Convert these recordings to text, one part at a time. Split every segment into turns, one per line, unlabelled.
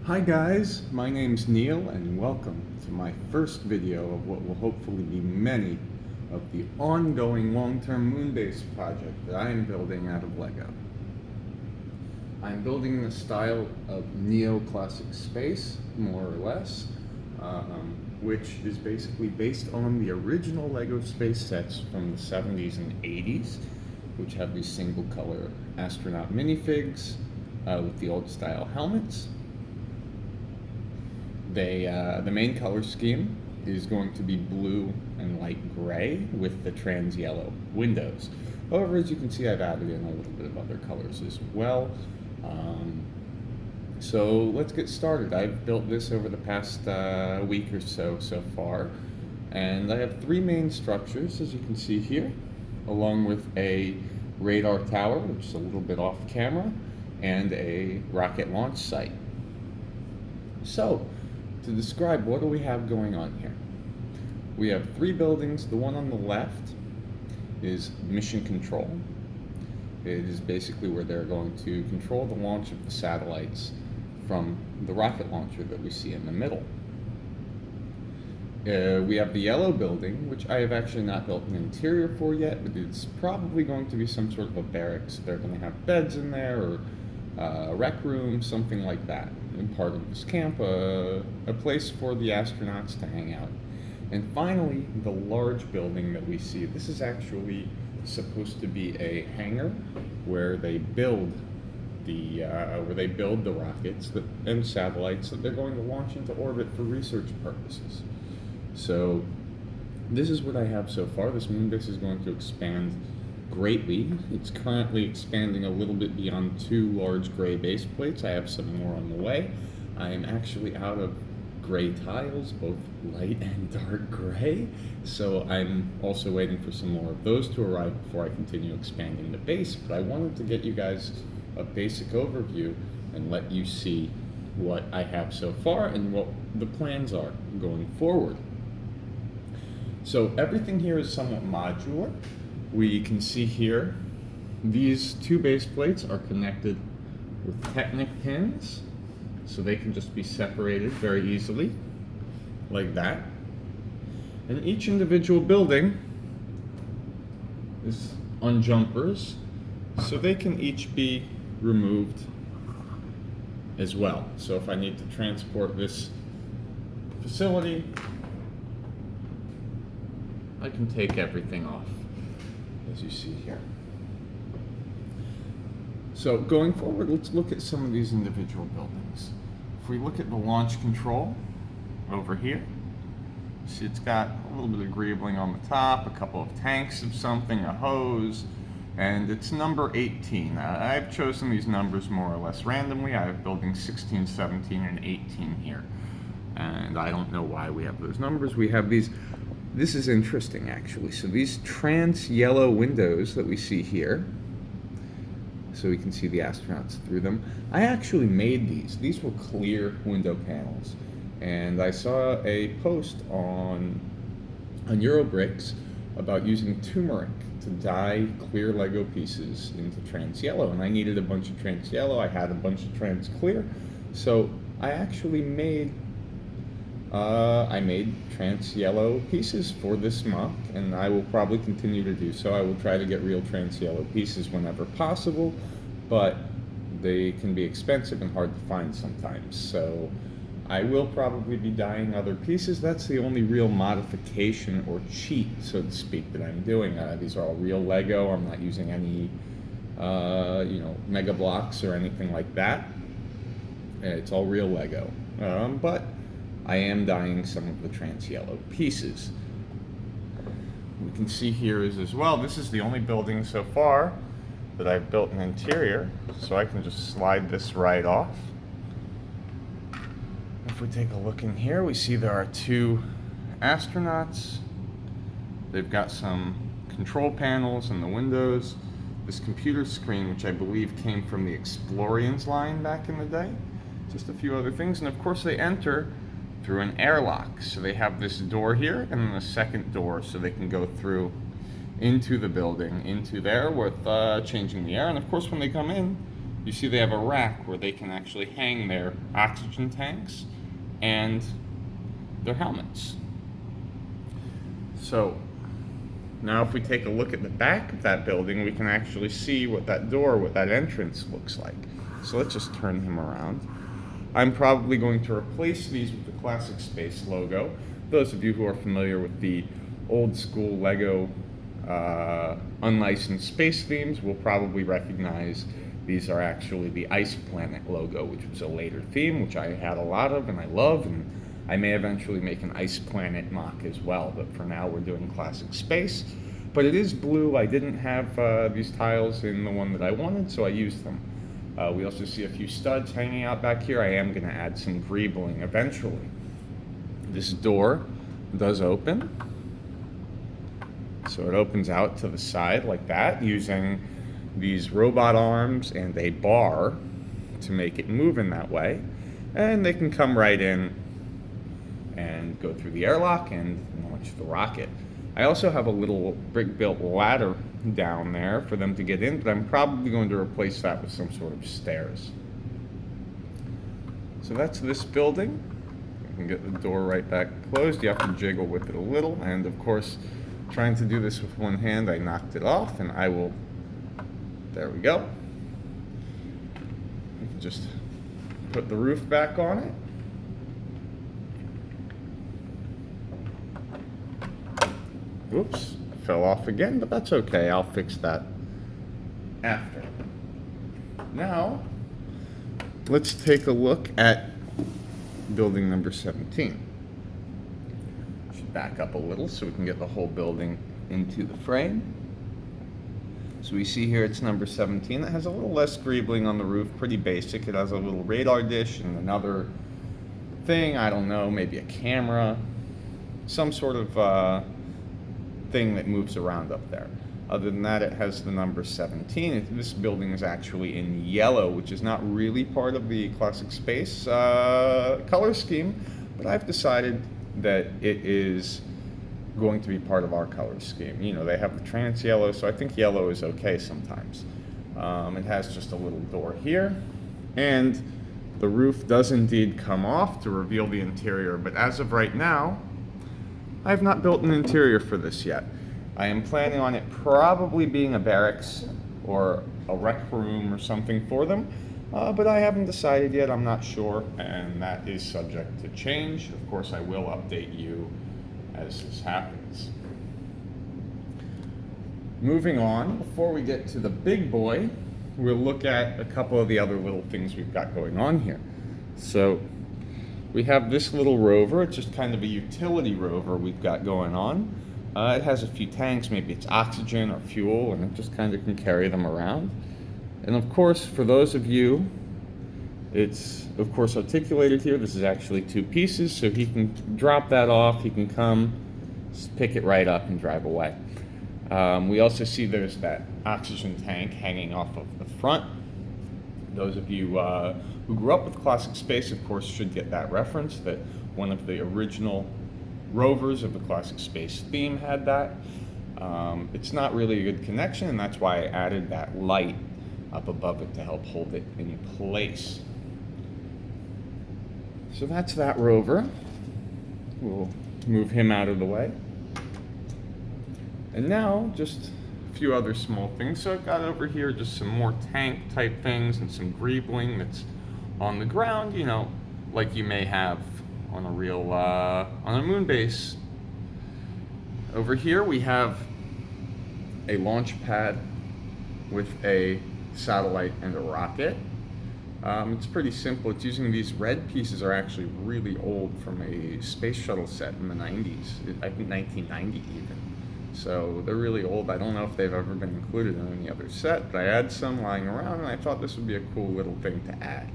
Hi guys, my name's Neil and welcome to my first video of what will hopefully be many of the ongoing long-term moonbase project that I am building out of Lego. I'm building in the style of neoclassic space, more or less, which is basically based on the original Lego space sets from the 70s and 80s, which have these single color astronaut minifigs with the old style helmets. The main color scheme is going to be blue and light gray with the trans yellow windows. However, as you can see, I've added in a little bit of other colors as well. So let's get started. I've built this over the past week or so far, and I have three main structures, as you can see here, along with a radar tower, which is a little bit off camera, and a rocket launch site. So, to describe what do we have going on here. We have three buildings. The one on the left is mission control. It is basically where they're going to control the launch of the satellites from the rocket launcher that we see in the middle. We have the yellow building, which I have actually not built an interior for yet, but it's probably going to be some sort of a barracks. They're going to have beds in there, or a rec room, something like that. And part of this camp, a place for the astronauts to hang out. And finally, the large building that we see. This is actually supposed to be a hangar where they build the rockets and satellites that they're going to launch into orbit for research purposes. So this is what I have so far. This moonbase is going to expand greatly. It's currently expanding a little bit beyond two large gray base plates. I have some more on the way. I am actually out of gray tiles, both light and dark gray, so I'm also waiting for some more of those to arrive before I continue expanding the base. But I wanted to get you guys a basic overview and let you see what I have so far and what the plans are going forward. So everything here is somewhat modular. We can see here, these two base plates are connected with Technic pins, so they can just be separated very easily, like that. And each individual building is on jumpers, so they can each be removed as well. So if I need to transport this facility, I can take everything off, as you see here. So going forward, let's look at some of these individual buildings. If we look at the launch control over here, see it's got a little bit of greebling on the top, a couple of tanks of something, a hose, and it's number 18. I've chosen these numbers more or less randomly. I have buildings 16, 17, and 18 here. And I don't know why we have those numbers. We have these. This is interesting, actually. So these trans yellow windows that we see here, so we can see the astronauts through them. I actually made these. These were clear window panels. And I saw a post on Eurobricks about using turmeric to dye clear Lego pieces into trans yellow. And I needed a bunch of trans yellow. I had a bunch of trans clear. So I actually made trans yellow pieces for this mock, and I will probably continue to do so. I will try to get real trans yellow pieces whenever possible, but they can be expensive and hard to find sometimes. So I will probably be dyeing other pieces. That's the only real modification or cheat, so to speak, that I'm doing. These are all real Lego. I'm not using any Mega Blocks or anything like that. It's all real Lego. But I am dyeing some of the trans yellow pieces. We can see here is as well, this is the only building so far that I've built an interior, so I can just slide this right off. If we take a look in here, we see there are two astronauts. They've got some control panels in the windows, this computer screen, which I believe came from the Explorians line back in the day, just a few other things, and of course they enter through an airlock. So they have this door here and then a second door so they can go through into the building, into there with changing the air. And of course when they come in, you see they have a rack where they can actually hang their oxygen tanks and their helmets. So now if we take a look at the back of that building, we can actually see what that door, what that entrance looks like. So let's just turn him around. I'm probably going to replace these with the Classic Space logo. Those of you who are familiar with the old school Lego unlicensed space themes will probably recognize these are actually the Ice Planet logo, which was a later theme, which I had a lot of and I love, and I may eventually make an Ice Planet mock as well, but for now we're doing Classic Space. But it is blue. I didn't have these tiles in the one that I wanted, so I used them. We also see a few studs hanging out back here. I am going to add some greebling eventually. This door does open. So it opens out to the side like that, using these robot arms and a bar to make it move in that way. And they can come right in and go through the airlock and launch the rocket. I also have a little brick-built ladder down there for them to get in, but I'm probably going to replace that with some sort of stairs. So that's this building. You can get the door right back closed. You have to jiggle with it a little, and of course, trying to do this with one hand, I knocked it off, and I will, there we go. You can just put the roof back on it. Oops, fell off again, but that's okay. I'll fix that after. Now, let's take a look at building number 17. Should back up a little so we can get the whole building into the frame. So we see here it's number 17. It has a little less greebling on the roof, pretty basic. It has a little radar dish and another thing, I don't know, maybe a camera, some sort of thing that moves around up there. Other than that, it has the number 17. This building is actually in yellow, which is not really part of the Classic Space color scheme, but I've decided that it is going to be part of our color scheme. You know, they have the trans yellow, so I think yellow is okay sometimes. It has just a little door here, and the roof does indeed come off to reveal the interior, but as of right now, I have not built an interior for this yet. I am planning on it probably being a barracks or a rec room or something for them, but I haven't decided yet. I'm not sure, and that is subject to change. Of course, I will update you as this happens. Moving on, before we get to the big boy, we'll look at a couple of the other little things we've got going on here. So we have this little rover. It's just kind of a utility rover we've got going on. It has a few tanks, maybe it's oxygen or fuel, and it just kind of can carry them around. And of course, for those of you, it's of course articulated here. This is actually two pieces, so he can drop that off, he can come, pick it right up and drive away. We also see there's that oxygen tank hanging off of the front. Those of you who grew up with Classic Space, of course, should get that reference, that one of the original rovers of the Classic Space theme had that. It's not really a good connection, and that's why I added that light up above it to help hold it in place. So that's that rover. We'll move him out of the way. And now, just a few other small things. So I've got over here just some more tank type things and some greebling that's on the ground, you know, like you may have on a real, on a moon base. Over here we have a launch pad with a satellite and a rocket. It's pretty simple. It's using these red pieces are actually really old from a space shuttle set in the 90s, I think 1990 even. So they're really old. I don't know if they've ever been included in any other set, but I had some lying around and I thought this would be a cool little thing to add.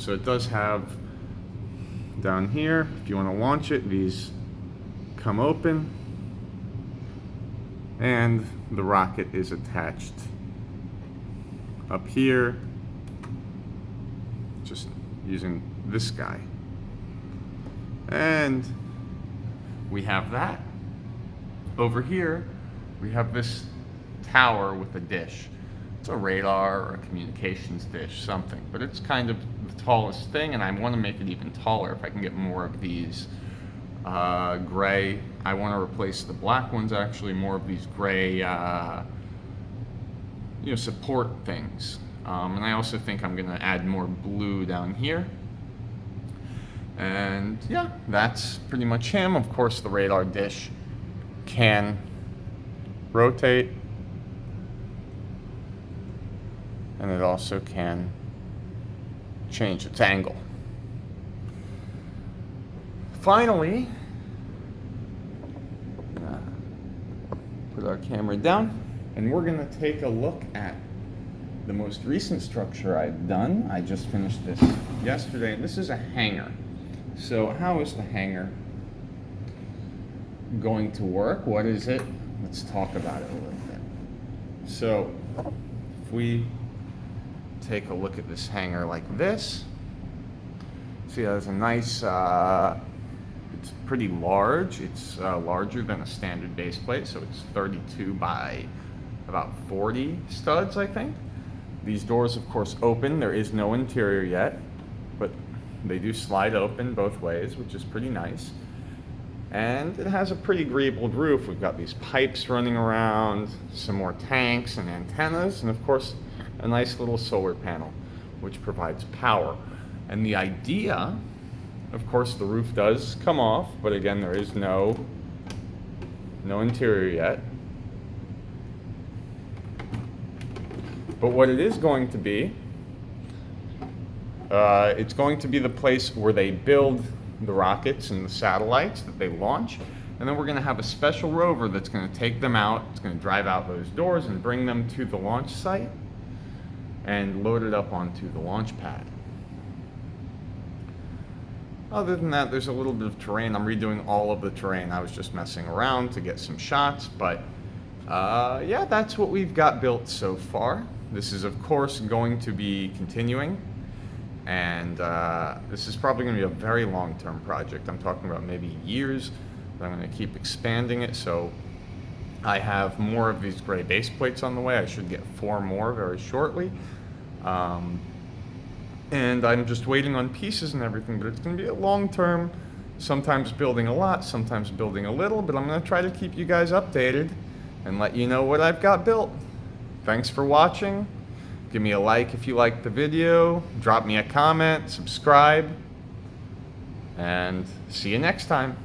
So it does have down here, if you want to launch it, these come open and the rocket is attached up here, just using this guy. And we have that. Over here, we have this tower with a dish. It's a radar or a communications dish, something. But it's kind of the tallest thing, and I want to make it even taller if I can get more of these gray. I want to replace the black ones, actually, more of these gray support things. And I also think I'm going to add more blue down here. And yeah, that's pretty much him. Of course, the radar dish can rotate, and it also can change its angle. Finally, put our camera down, and we're going to take a look at the most recent structure I've done. I just finished this yesterday, and this is a hangar. So how is the hangar going to work? What is it? Let's talk about it a little bit. So if we take a look at this hangar like this, see, there's a nice, it's pretty large. It's larger than a standard base plate, so it's 32 by about 40 studs, I think. These doors, of course, open. There is no interior yet, but they do slide open both ways, which is pretty nice. And it has a pretty greebled roof. We've got these pipes running around, some more tanks and antennas, and of course, a nice little solar panel, which provides power. And the idea, of course, the roof does come off, but again, there is no interior yet. But what it is going to be, it's going to be the place where they build the rockets and the satellites that they launch. And then we're going to have a special rover that's going to take them out. It's going to drive out those doors and bring them to the launch site and load it up onto the launch pad. Other than that, there's a little bit of terrain. I'm redoing all of the terrain. I was just messing around to get some shots, but yeah, that's what we've got built so far. This is, of course, going to be continuing, and this is probably going to be a very long-term project. I'm talking about maybe years, but I'm going to keep expanding it. So I have more of these gray base plates on the way. I should get 4 more very shortly. And I'm just waiting on pieces and everything, but it's going to be a long-term, sometimes building a lot, sometimes building a little, but I'm going to try to keep you guys updated and let you know what I've got built. Thanks for watching. Give me a like if you liked the video, drop me a comment, subscribe, and see you next time.